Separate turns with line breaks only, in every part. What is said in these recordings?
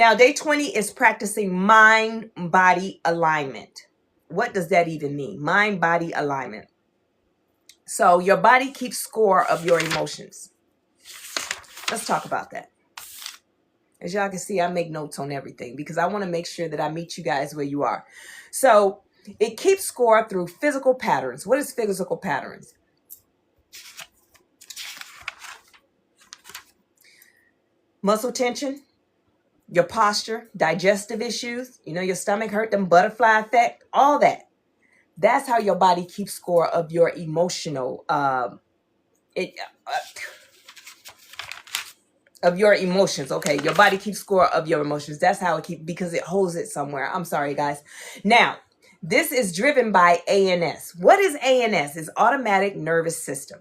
Now, day 20 is practicing mind-body alignment. What does that even mean? Mind-body alignment. So your body keeps score of your emotions. Let's talk about that. As y'all can see, I make notes on everything because I want to make sure that I meet you guys where you are. So it keeps score through physical patterns. What is physical patterns? Muscle tension, your posture, digestive issues, your stomach hurt, them butterfly effect, all that. That's how your body keeps score of your emotional, of your emotions. Okay, your body keeps score of your emotions. That's how it keeps, because it holds it somewhere. I'm sorry, guys. Now, this is driven by ANS. What is ANS? It's automatic nervous system.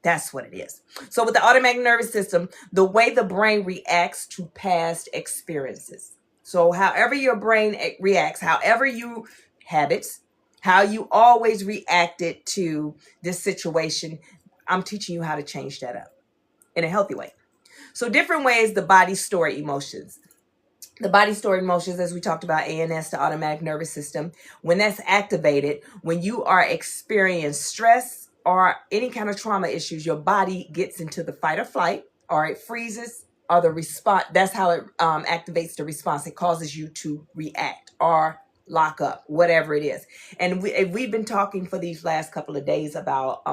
That's what it is. So with the automatic nervous system, the way the brain reacts to past experiences. So however your brain reacts, however you habits, how you always reacted to this situation, I'm teaching you how to change that up in a healthy way. So different ways the body store emotions. The body store emotions, as we talked about, ANS, the automatic nervous system. When that's activated, when you are experiencing stress or any kind of trauma issues, your body gets into the fight or flight, or it freezes, or the response. That's how it activates the response. It causes you to react or lock up, whatever it is. And we've been talking for these last couple of days about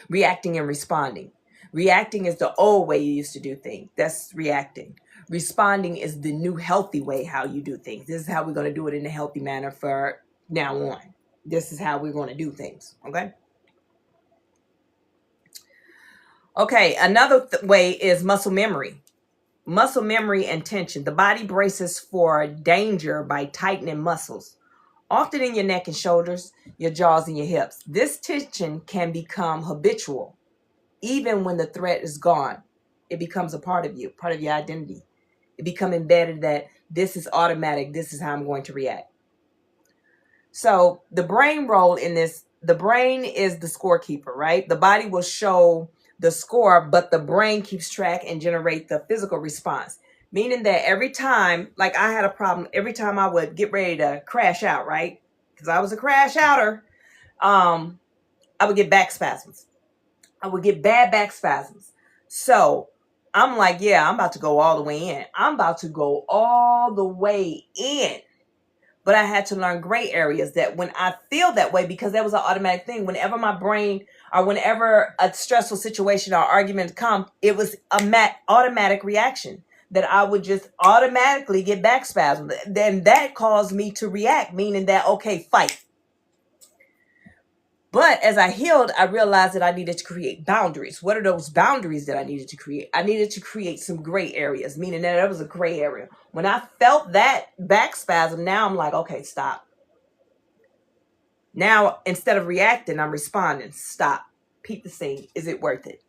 reacting and responding. Reacting is the old way you used to do things. That's reacting. Responding is the new healthy way how you do things. This is how we're going to do it in a healthy manner for now on. This is how we're going to do things. Okay. Okay. Another way is muscle memory. Muscle memory and tension. The body braces for danger by tightening muscles, often in your neck and shoulders, your jaws and your hips. This tension can become habitual. Even when the threat is gone, it becomes a part of you, part of your identity. It becomes embedded that this is automatic. This is how I'm going to react. So the brain role in this, the brain is the scorekeeper, right? The body will show the score, but the brain keeps track and generate the physical response. Meaning that every time, like I had a problem, every time I would get ready to crash out, right? Because I was a crash outer, I would get back spasms. I would get bad back spasms. So I'm like, yeah, I'm about to go all the way in. I'm about to go all the way in. But I had to learn gray areas that when I feel that way, because that was an automatic thing. Whenever my brain or whenever a stressful situation or argument come, it was an automatic reaction that I would just automatically get back spasms. Then that caused me to react, meaning that, okay, fight. But as I healed, I realized that I needed to create boundaries. What are those boundaries that I needed to create? I needed to create some gray areas, meaning that there was a gray area. When I felt that back spasm, now I'm like, okay, stop. Now, instead of reacting, I'm responding. Stop. Peep the scene. Is it worth it?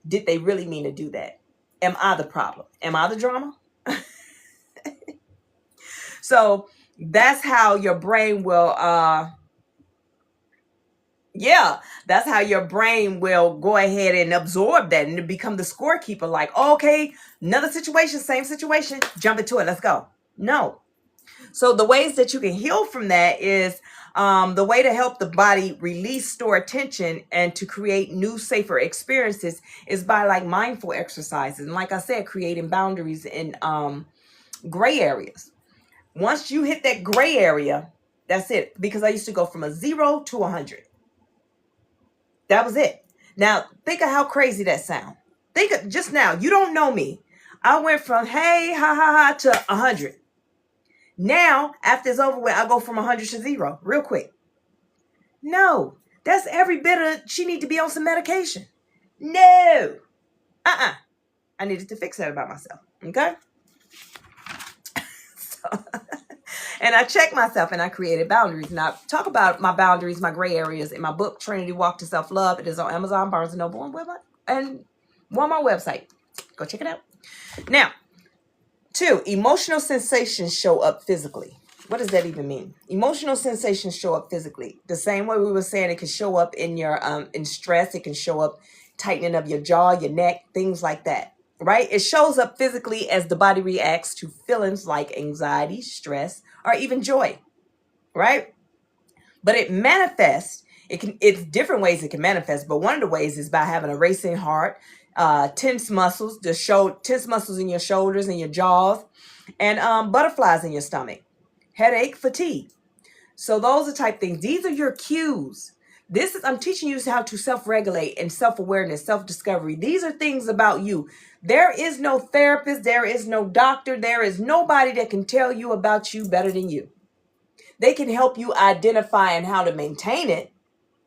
Did they really mean to do that? Am I the problem? Am I the drama? So that's how your brain will... that's how your brain will go ahead and absorb that and become the scorekeeper. Like, oh, okay, another situation, same situation, jump into it. Let's go. No. So the ways that you can heal from that is the way to help the body release stored tension and to create new, safer experiences is by like mindful exercises. And like I said, creating boundaries in gray areas. Once you hit that gray area, that's it. Because I used to go from a 0 to 100. That was it. Now, think of how crazy that sounds. Think of just now, you don't know me. I went from, hey, ha, ha, ha, to 100. Now, after it's over with, I go from 100 to 0 real quick. No, that's every bit of, she need to be on some medication. No. I needed to fix that about myself. Okay? And I checked myself and I created boundaries. And I talk about my boundaries, my gray areas in my book, Trinity Walk to Self-Love. It is on Amazon, Barnes & Noble, and Walmart website. Go check it out. Now, 2, emotional sensations show up physically. What does that even mean? Emotional sensations show up physically. The same way we were saying it can show up in your in stress. It can show up tightening of your jaw, your neck, things like that. right? It shows up physically as the body reacts to feelings like anxiety, stress, or even joy, right? But it manifests. It's different ways it can manifest, but one of the ways is by having a racing heart, tense muscles, tense muscles in your shoulders and your jaws, and butterflies in your stomach, headache, fatigue. So those are type things. These are your cues. I'm teaching you how to self-regulate and self-awareness, self-discovery. These are things about you. There is no therapist, there is no doctor, there is nobody that can tell you about you better than you. They can help you identify and how to maintain it.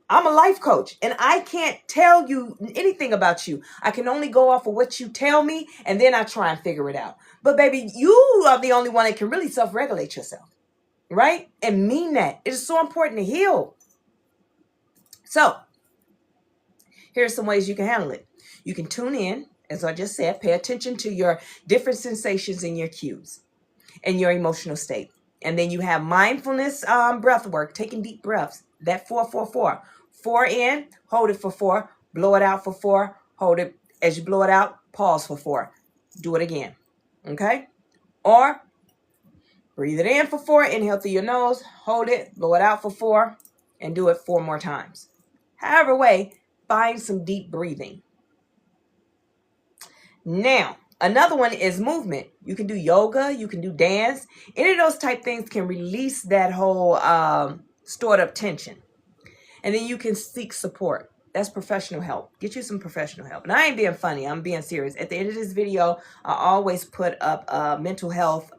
I'm a life coach and I can't tell you anything about you. I can only go off of what you tell me and then I try and figure it out. But baby, you are the only one that can really self-regulate yourself, right? And mean that. It is so important to heal. So here's some ways you can handle it. You can tune in, as I just said, pay attention to your different sensations and your cues and your emotional state. And then you have mindfulness breath work, taking deep breaths. That 4-4-4. 4 in, hold it for 4, blow it out for 4, hold it. As you blow it out, pause for 4. Do it again. Okay? Or breathe it in for 4, inhale through your nose, hold it, blow it out for 4, and do it 4 more times. However way, find some deep breathing. Now, another one is movement. You can do yoga, you can do dance. Any of those type things can release that whole stored up tension. And then you can seek support. That's professional help. Get you some professional help. And I ain't being funny. I'm being serious. At the end of this video, I always put up a mental health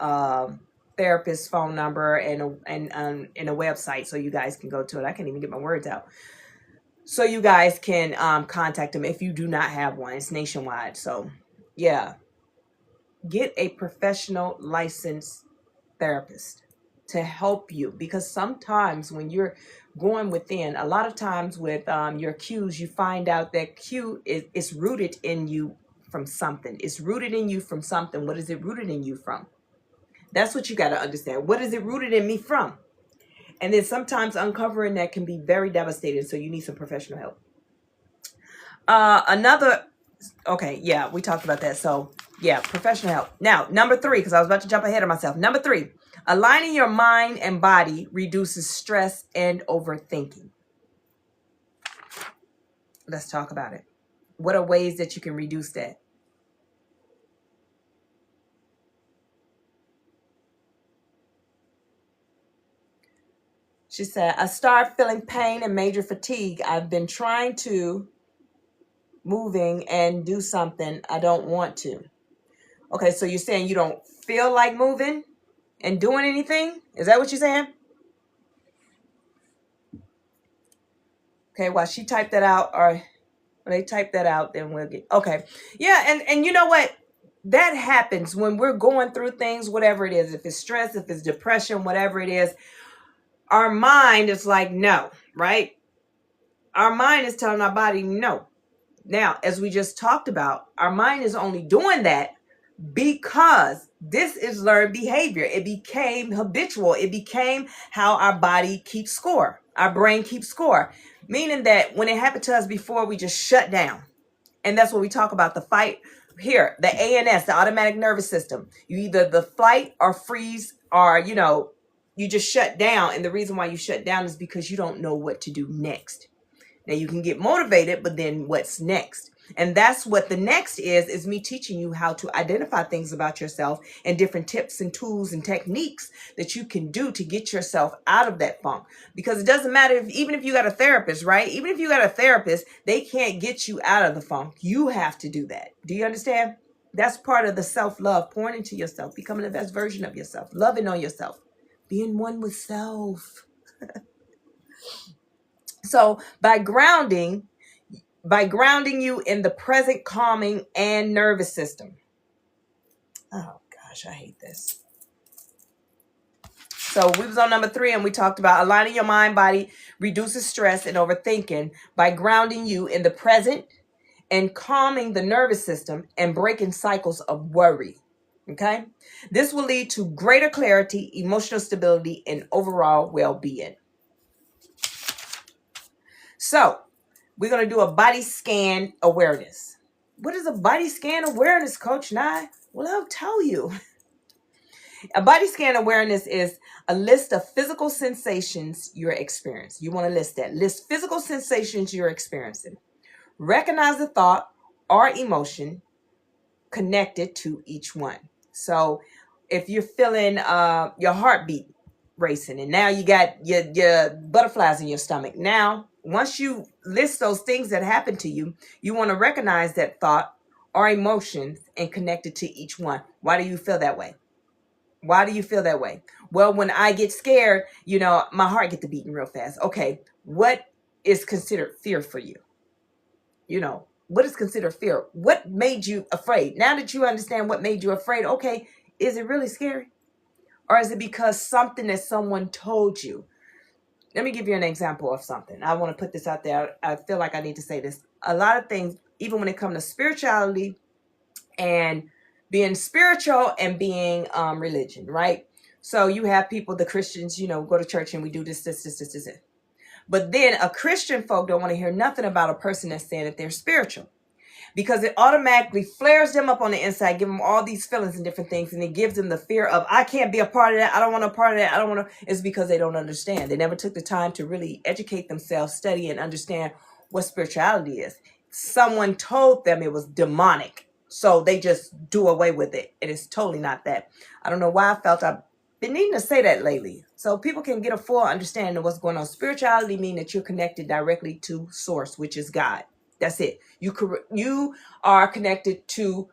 therapist phone number and a website so you guys can go to it. I can't even get my words out. So you guys can contact them if you do not have one. It's nationwide. So yeah, get a professional licensed therapist to help you, because sometimes when you're going within, a lot of times with your cues, you find out that cue is rooted in you from something. It's rooted in you from something. What is it rooted in you from? That's what you got to understand. What is it rooted in me from? And then sometimes uncovering that can be very devastating. So you need some professional help. Okay, yeah, we talked about that. So yeah, professional help. Now, number 3, because I was about to jump ahead of myself. Number 3, aligning your mind and body reduces stress and overthinking. Let's talk about it. What are ways that you can reduce that? She said, I start feeling pain and major fatigue. I've been trying to moving and do something. I don't want to. Okay, so you're saying you don't feel like moving and doing anything? Is that what you're saying? Okay, while she typed that out, or when they type that out, then we'll get, okay. Yeah, and you know what? That happens when we're going through things, whatever it is. If it's stress, if it's depression, whatever it is, our mind is like, no, right? Our mind is telling our body no. Now, as we just talked about, our mind is only doing that because this is learned behavior. It became habitual. It became how our body keeps score. Our brain keeps score. Meaning that when it happened to us before, we just shut down. And that's what we talk about, the fight here, the ANS, the automatic nervous system. You either the flight or freeze, or, you just shut down. And the reason why you shut down is because you don't know what to do next. Now you can get motivated, but then what's next? And that's what the next is me teaching you how to identify things about yourself and different tips and tools and techniques that you can do to get yourself out of that funk. Because it doesn't matter even if you got a therapist, right? Even if you got a therapist, they can't get you out of the funk. You have to do that. Do you understand? That's part of the self-love, pouring into yourself, becoming the best version of yourself, loving on yourself, being one with self. So by grounding you in the present, calming and nervous system. Oh gosh, I hate this. So we was on number 3 and we talked about aligning your mind, body, reduces stress and overthinking by grounding you in the present and calming the nervous system and breaking cycles of worry. Okay? This will lead to greater clarity, emotional stability, and overall well-being. So we're going to do a body scan awareness. What is a body scan awareness, Coach Nye? Well, I'll tell you. A body scan awareness is a list of physical sensations you're experiencing. You want to list that. List physical sensations you're experiencing. Recognize the thought or emotion connected to each one. So if you're feeling your heartbeat racing and now you got your butterflies in your stomach, now once you list those things that happen to you, you want to recognize that thought or emotion and connect it to each one. Why do you feel that way? Why do you feel that way? Well, when I get scared, my heart gets to beating real fast. Okay, what is considered fear for you? What is considered fear? What made you afraid? Now that you understand what made you afraid, okay, is it really scary? Or is it because something that someone told you? Let me give you an example of something. I want to put this out there. I feel like I need to say this. A lot of things, even when it comes to spirituality and being spiritual and being religion, right? So you have people, the Christians, go to church and we do this. But then a Christian folk don't want to hear nothing about a person that's saying that they're spiritual, because it automatically flares them up on the inside, give them all these feelings and different things, and it gives them the fear of, I can't be a part of that. I don't want a part of that. I don't want to. It's because they don't understand. They never took the time to really educate themselves, study, and understand what spirituality is. Someone told them it was demonic, so they just do away with it. And it's totally not that. I don't know why I felt I've been needing to say that lately, so people can get a full understanding of what's going on. Spirituality means that you're connected directly to source, which is God. That's it. You are connected to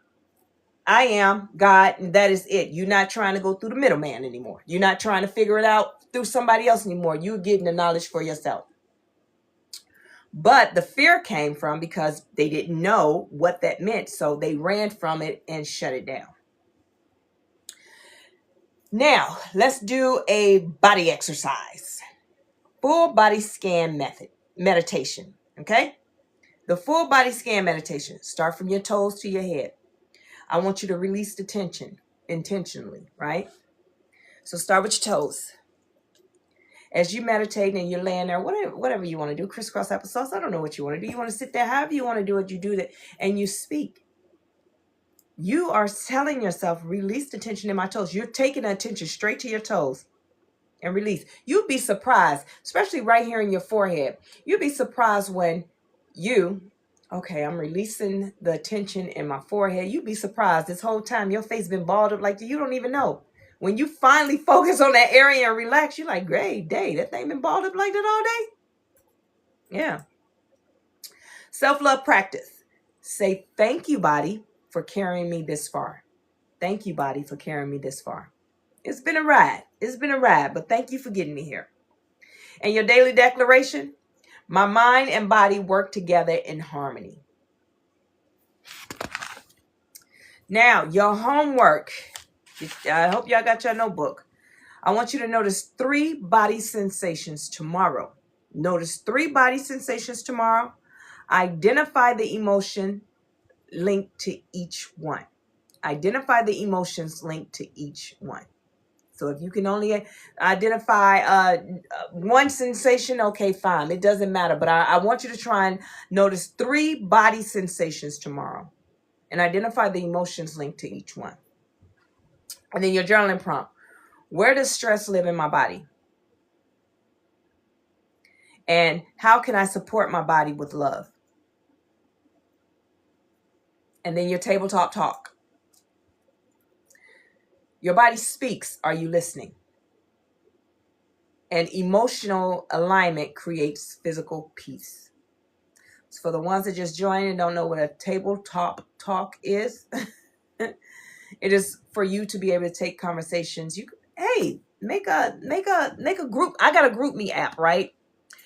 I am God, and that is it. You're not trying to go through the middleman anymore. You're not trying to figure it out through somebody else anymore. You're getting the knowledge for yourself. But the fear came from because they didn't know what that meant, so they ran from it and shut it down. Now, let's do a body exercise. Full body scan method, meditation, okay? The full body scan meditation. Start from your toes to your head. I want you to release the tension intentionally, right? So start with your toes. As you meditate and you're laying there, whatever you want to do, crisscross applesauce, I don't know what you want to do. You want to sit there, however you want to do it, you do that, and you speak. You are telling yourself, release the tension in my toes. You're taking the attention straight to your toes and release. You'd be surprised, especially right here in your forehead. You'd be surprised when I'm releasing the tension in my forehead. You'd be surprised this whole time your face been balled up like you don't even know. When you finally focus on that area and relax, you're like, great day, that thing been balled up like that all day? Yeah. Self-love practice. Say, thank you, body, for carrying me this far. Thank you, body, for carrying me this far. It's been a ride. But thank you for getting me here. And your daily declaration, my mind and body work together in harmony. Now, your homework. I hope y'all got your notebook. I want you to notice 3 body sensations tomorrow. Notice 3 body sensations tomorrow. Identify the emotion linked to each one. Identify the emotions linked to each one. So if you can only identify one sensation, okay, fine. It doesn't matter. But I want you to try and notice 3 body sensations tomorrow and identify the emotions linked to each one. And then your journaling prompt. Where does stress live in my body? And how can I support my body with love? And then your tabletop talk. Your body speaks. Are you listening? And emotional alignment creates physical peace. So for the ones that just joined and don't know what a tabletop talk is, it is for you to be able to take conversations. Make a group. I got a group me app, right?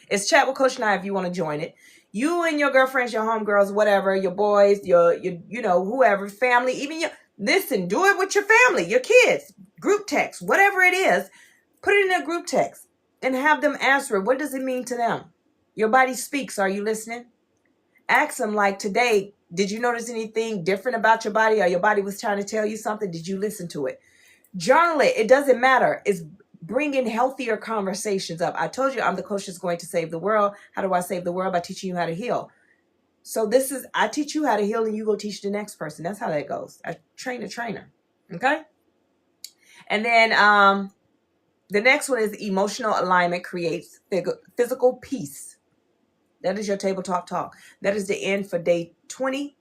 It's Chat with Coach Nye if you want to join it. You and your girlfriends, your homegirls, whatever, your boys, your whoever, family, even listen, do it with your family, your kids, group text, whatever it is, put it in a group text and have them answer it. What does it mean to them? Your body speaks. Are you listening? Ask them, like, today, did you notice anything different about your body, or your body was trying to tell you something? Did you listen to it? Journal it. It doesn't matter. It's bringing healthier conversations up. I told you I'm the coach that's going to save the world. How do I save the world? By teaching you how to heal. So this is, I teach you how to heal and you go teach the next person. That's how that goes. I train a trainer. Okay. And then the next one is emotional alignment creates physical peace. That is your tabletop talk. That is the end for day 20.